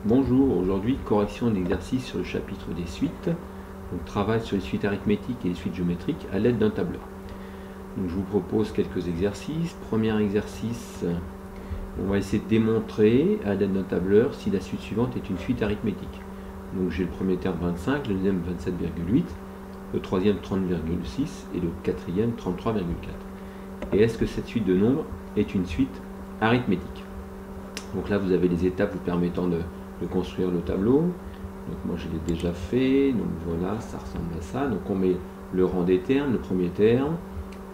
Bonjour, aujourd'hui correction d'exercice sur le chapitre des suites. Donc travail sur les suites arithmétiques et les suites géométriques à l'aide d'un tableur. Donc je vous propose quelques exercices. Premier exercice, on va essayer de démontrer à l'aide d'un tableur si la suite suivante est une suite arithmétique. Donc j'ai le premier terme 25, le deuxième 27,8, le troisième 30,6 et le quatrième 33,4. Et est-ce que cette suite de nombres est une suite arithmétique? Donc là vous avez les étapes vous permettant de construire le tableau. Donc moi je l'ai déjà fait, donc voilà, ça ressemble à ça. Donc on met le rang des termes, le premier terme,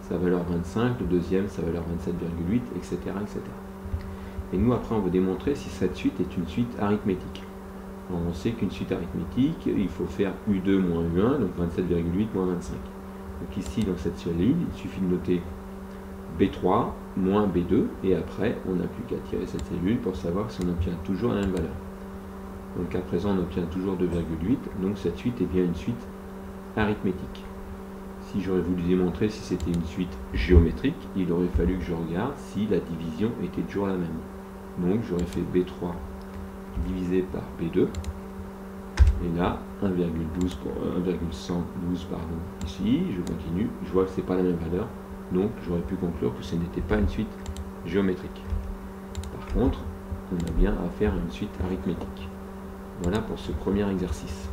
sa valeur 25, le deuxième, sa valeur 27,8, etc., etc. Et nous après on veut démontrer si cette suite est une suite arithmétique. Alors, on sait qu'une suite arithmétique, il faut faire U2 moins U1, donc 27,8 moins 25. Donc ici dans cette cellule, il suffit de noter B3 moins B2, et après on n'a plus qu'à tirer cette cellule pour savoir si on obtient toujours la même valeur. Donc à présent on obtient toujours 2,8, donc cette suite est bien une suite arithmétique. Si j'aurais voulu démontrer si c'était une suite géométrique, il aurait fallu que je regarde si la division était toujours la même. Donc j'aurais fait B3 divisé par B2, et là 1,112 pardon, ici, je continue, je vois que c'est pas la même valeur, donc j'aurais pu conclure que ce n'était pas une suite géométrique. Par contre, on a bien affaire à une suite arithmétique. Voilà pour ce premier exercice.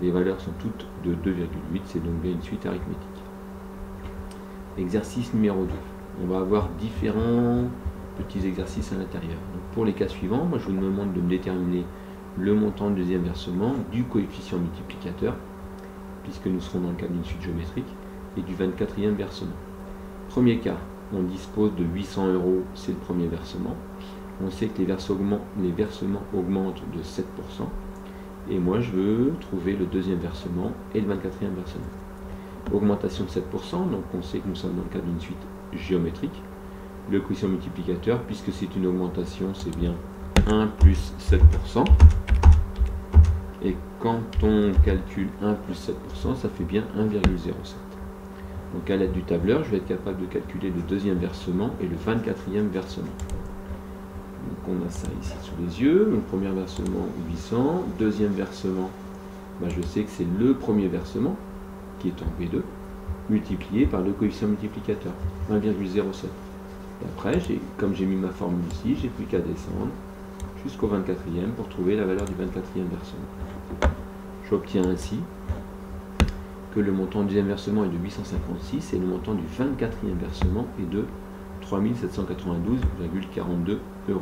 Les valeurs sont toutes de 2,8, c'est donc bien une suite arithmétique. Exercice numéro 2. On va avoir différents petits exercices à l'intérieur. Pour les cas suivants, moi je vous demande de me déterminer le montant du deuxième versement, du coefficient multiplicateur, puisque nous serons dans le cas d'une suite géométrique, et du 24e versement. Premier cas, on dispose de 800 €, c'est le premier versement. On sait que les versements augmentent de 7%. Et moi, je veux trouver le deuxième versement et le 24e versement. Augmentation de 7%, donc on sait que nous sommes dans le cas d'une suite géométrique. Le coefficient multiplicateur, puisque c'est une augmentation, c'est bien 1 plus 7%. Et quand on calcule 1 plus 7%, ça fait bien 1,07. Donc à l'aide du tableur, je vais être capable de calculer le deuxième versement et le 24e versement. Donc on a ça ici sous les yeux. Donc premier versement 800, deuxième versement, je sais que c'est le premier versement qui est en B2 multiplié par le coefficient multiplicateur 1,07. Et après, comme j'ai mis ma formule ici, j'ai plus qu'à descendre jusqu'au 24e pour trouver la valeur du 24e versement. J'obtiens ainsi que le montant du deuxième versement est de 856 et le montant du 24e versement est de 3792,42 €.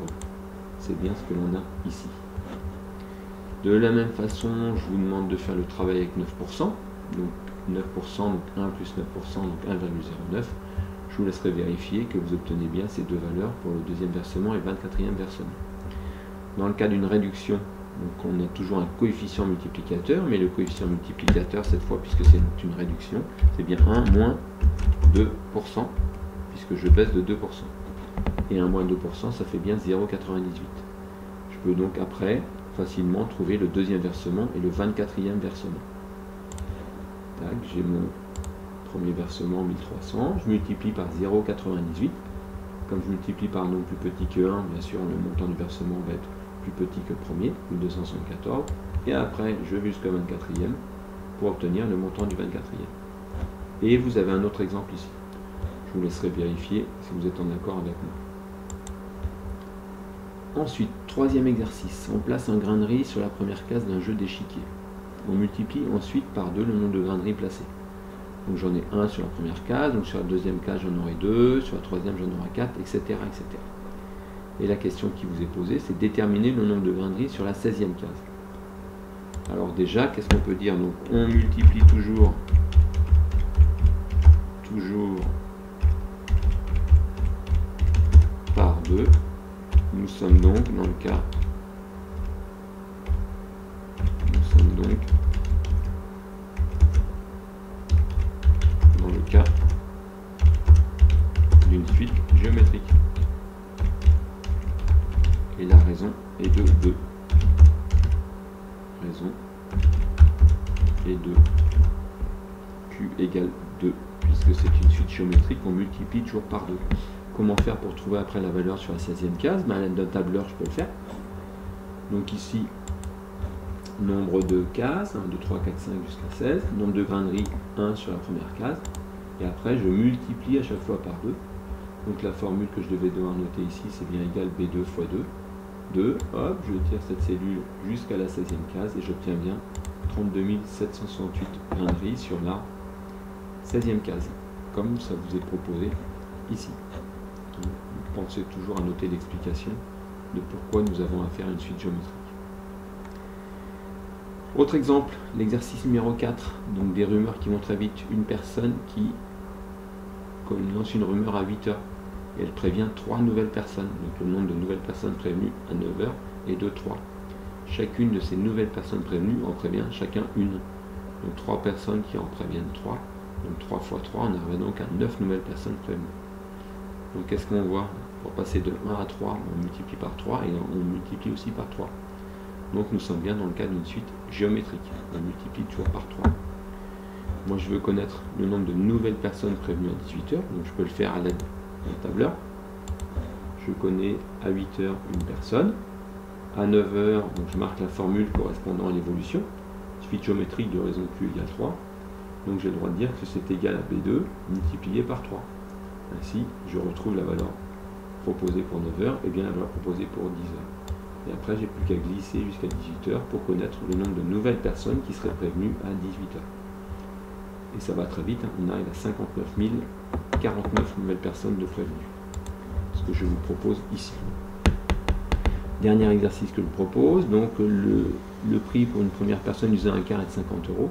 C'est bien ce que l'on a ici. De la même façon, je vous demande de faire le travail avec 9%. Donc 9%, donc 1 plus 9%, donc 1,09. Je vous laisserai vérifier que vous obtenez bien ces deux valeurs pour le deuxième versement et le 24e versement. Dans le cas d'une réduction, donc on a toujours un coefficient multiplicateur, mais le coefficient multiplicateur, cette fois, puisque c'est une réduction, c'est bien 1 moins 2%, puisque je baisse de 2%. Et 1 moins 2%, ça fait bien 0,98. Je peux donc après facilement trouver le deuxième versement et le 24e versement. Tac, j'ai mon premier versement 1300, je multiplie par 0,98. Comme je multiplie par un nombre plus petit que 1, bien sûr, le montant du versement va être plus petit que le premier, 1274. Et après, je vais jusqu'au 24e pour obtenir le montant du 24e. Et vous avez un autre exemple ici. Je vous laisserai vérifier si vous êtes en accord avec moi. Ensuite, troisième exercice. On place un grain de riz sur la première case d'un jeu d'échiquier. On multiplie ensuite par 2 le nombre de grains de riz placés. Donc j'en ai 1 sur la première case, donc sur la deuxième case j'en aurai 2, sur la troisième j'en aurai 4, etc., etc. Et la question qui vous est posée, c'est déterminer le nombre de grains de riz sur la 16e case. Alors déjà, qu'est-ce qu'on peut dire? Donc on multiplie toujours par 2. Nous sommes donc dans le cas d'une suite géométrique. Et la raison est de 2. Raison est de Q égale 2, puisque c'est une suite géométrique, on multiplie toujours par 2. Comment faire pour trouver après la valeur sur la 16e case? À l'aide d'un tableur, je peux le faire. Donc ici, nombre de cases, 1, 2, 3, 4, 5 jusqu'à 16, nombre de grains de riz, 1 sur la première case, et après je multiplie à chaque fois par 2. Donc la formule que je devais devoir noter ici, c'est bien égal B2 fois 2. 2, hop, je tire cette cellule jusqu'à la 16e case et j'obtiens bien 32 768 grains de riz sur la 16e case, comme ça vous est proposé ici. Donc, pensez toujours à noter l'explication de pourquoi nous avons affaire à une suite géométrique. Autre exemple, l'exercice numéro 4, donc des rumeurs qui vont très vite. Une personne qui lance une rumeur à 8 heures et elle prévient 3 nouvelles personnes. Donc le nombre de nouvelles personnes prévenues à 9 heures est de 3. Chacune de ces nouvelles personnes prévenues en prévient chacun une. Donc 3 personnes qui en préviennent 3. Donc 3 fois 3, on arrive donc à 9 nouvelles personnes prévenues. Donc qu'est-ce qu'on voit? Pour passer de 1 à 3, on multiplie par 3 et on multiplie aussi par 3. Donc nous sommes bien dans le cas d'une suite géométrique. On multiplie toujours par 3. Moi je veux connaître le nombre de nouvelles personnes prévenues à 18 heures, donc je peux le faire à l'aide d'un tableur. Je connais à 8 heures une personne. À 9 heures, donc je marque la formule correspondant à l'évolution. Suite géométrique de raison Q égale 3. Donc j'ai le droit de dire que c'est égal à B2 multiplié par 3. Ainsi, je retrouve la valeur proposée pour 9 heures et bien la valeur proposée pour 10 heures. Et après, j'ai plus qu'à glisser jusqu'à 18 heures pour connaître le nombre de nouvelles personnes qui seraient prévenues à 18 heures. Et ça va très vite, on arrive à 59 049 nouvelles personnes de prévenues. Ce que je vous propose ici. Dernier exercice que je vous propose, donc le prix pour une première personne usant un quart est de 50 €.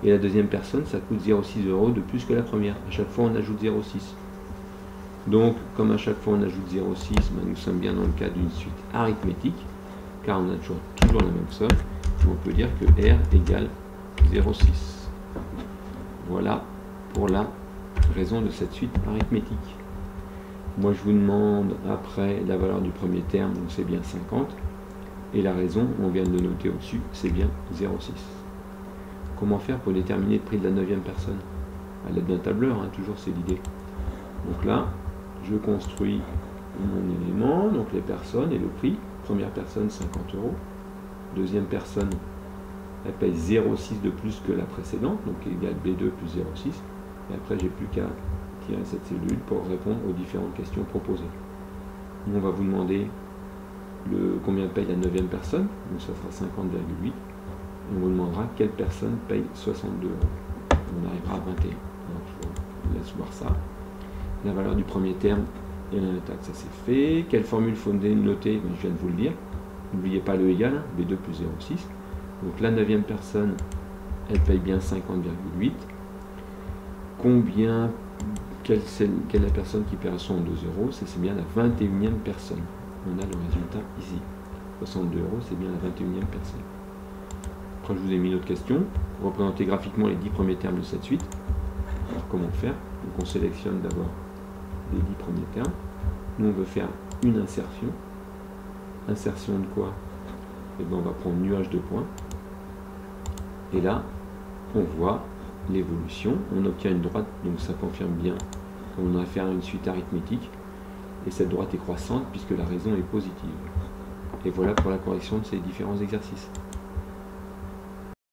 Et la deuxième personne, ça coûte 0,6 € de plus que la première. À chaque fois, on ajoute 0,6. Donc, comme à chaque fois on ajoute 0,6, nous sommes bien dans le cas d'une suite arithmétique, car on a toujours la même somme. On peut dire que R égale 0,6. Voilà pour la raison de cette suite arithmétique. Moi, je vous demande après la valeur du premier terme, donc c'est bien 50. Et la raison, on vient de le noter au-dessus, c'est bien 0,6. Comment faire pour déterminer le prix de la 9e personne? À l'aide d'un tableur, toujours c'est l'idée. Donc là, je construis mon élément, donc les personnes et le prix. Première personne, 50 €. Deuxième personne, elle paye 0,6 de plus que la précédente, donc égale B2 plus 0,6. Et après, j'ai plus qu'à tirer cette cellule pour répondre aux différentes questions proposées. On va vous demander combien paye la 9e personne, donc ça fera 50,8. Et on vous demandera quelle personne paye 62 €. On arrivera à 21. Donc je vous laisse voir ça. La valeur du premier terme et la taxe, ça c'est fait. Quelle formule faut noter? Je viens de vous le dire. N'oubliez pas le égal, B2 plus 0,6. Donc la 9e personne, elle paye bien 50,8. Quelle est la personne qui paie 62 €? C'est bien la 21e personne. On a le résultat ici. 62 €, c'est bien la 21e personne. Après, je vous ai mis une autre question. Pour représenter graphiquement les 10 premiers termes de cette suite. Alors, comment faire? Donc, on sélectionne d'abord les 10 premiers termes. Nous, on veut faire une insertion. Insertion de quoi? Et bien, on va prendre nuage de points. Et là, on voit l'évolution. On obtient une droite, donc ça confirme bien qu'on a affaire à une suite arithmétique. Et cette droite est croissante puisque la raison est positive. Et voilà pour la correction de ces différents exercices.